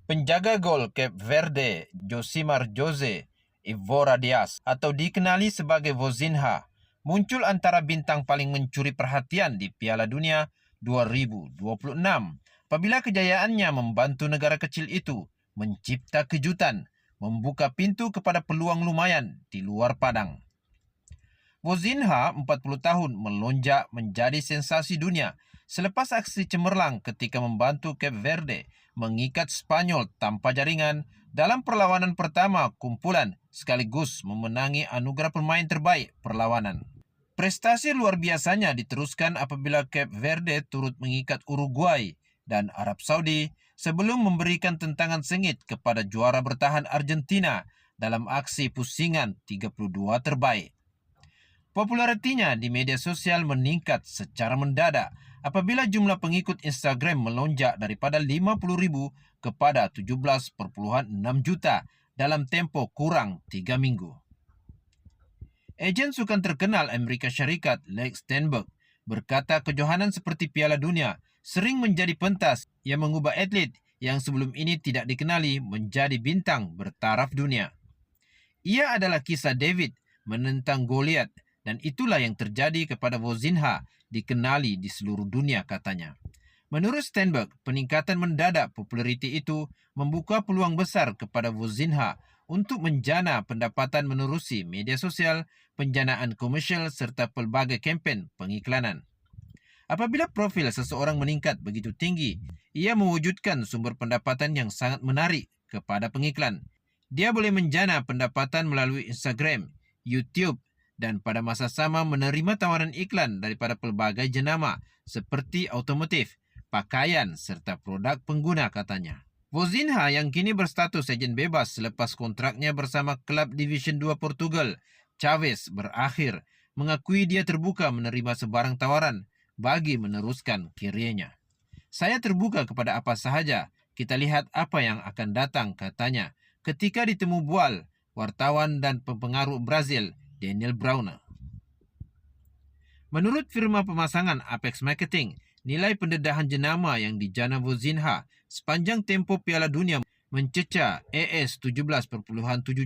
Penjaga gol Cape Verde, Josimar Jose Evora Diaz atau dikenali sebagai Vozinha, muncul antara bintang paling mencuri perhatian di Piala Dunia 2026 apabila kejayaannya membantu negara kecil itu mencipta kejutan, membuka pintu kepada peluang lumayan di luar padang. Vozinha, 40 tahun, melonjak menjadi sensasi dunia selepas aksi cemerlang ketika membantu Cape Verde mengikat Spanyol tanpa jaringan dalam perlawanan pertama kumpulan sekaligus memenangi anugerah pemain terbaik perlawanan. Prestasi luar biasanya diteruskan apabila Cape Verde turut mengikat Uruguay dan Arab Saudi sebelum memberikan tentangan sengit kepada juara bertahan Argentina dalam aksi pusingan 32 terbaik. Popularitinya di media sosial meningkat secara mendadak apabila jumlah pengikut Instagram melonjak daripada 50,000 kepada 17,6 juta dalam tempoh kurang 3 minggu. Ejen sukan terkenal Amerika Syarikat Lex Stenberg berkata kejohanan seperti Piala Dunia sering menjadi pentas yang mengubah atlet yang sebelum ini tidak dikenali menjadi bintang bertaraf dunia. Ia adalah kisah David menentang Goliat, dan itulah yang terjadi kepada Vozinha, dikenali di seluruh dunia, katanya. Menurut Stenberg, peningkatan mendadak populariti itu membuka peluang besar kepada Vozinha untuk menjana pendapatan menerusi media sosial, penjanaan komersial serta pelbagai kempen pengiklanan. Apabila profil seseorang meningkat begitu tinggi, ia mewujudkan sumber pendapatan yang sangat menarik kepada pengiklan. Dia boleh menjana pendapatan melalui Instagram, YouTube, dan pada masa sama menerima tawaran iklan daripada pelbagai jenama seperti otomotif, pakaian serta produk pengguna, katanya. Vozinha yang kini berstatus ejen bebas selepas kontraknya bersama klub Division 2 Portugal, Chaves, berakhir, mengakui dia terbuka menerima sebarang tawaran bagi meneruskan karirnya. Saya terbuka kepada apa sahaja, kita lihat apa yang akan datang, katanya, ketika ditemu bual wartawan dan pempengaruh Brazil, Daniel Browner. Menurut firma pemasangan Apex Marketing, nilai pendedahan jenama yang dijana Vozinha sepanjang tempoh Piala Dunia mencecah AS 17.7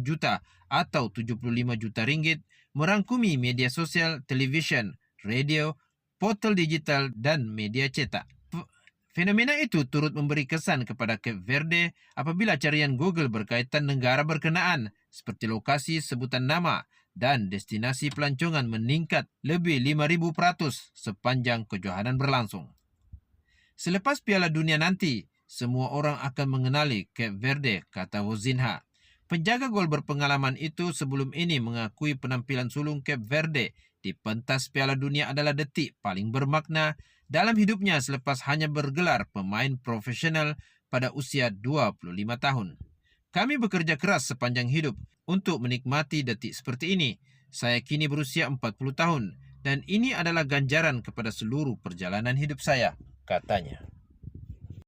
juta atau 75 juta ringgit, merangkumi media sosial, televisyen, radio, portal digital dan media cetak. Fenomena itu turut memberi kesan kepada Cape Verde apabila carian Google berkaitan negara berkenaan seperti lokasi, sebutan nama dan destinasi pelancongan meningkat lebih 5,000% sepanjang kejohanan berlangsung. Selepas Piala Dunia nanti, semua orang akan mengenali Cape Verde, kata Vozinha. Penjaga gol berpengalaman itu sebelum ini mengakui penampilan sulung Cape Verde di pentas Piala Dunia adalah detik paling bermakna dalam hidupnya selepas hanya bergelar pemain profesional pada usia 25 tahun. Kami bekerja keras sepanjang hidup untuk menikmati detik seperti ini. Saya kini berusia 40 tahun dan ini adalah ganjaran kepada seluruh perjalanan hidup saya, katanya.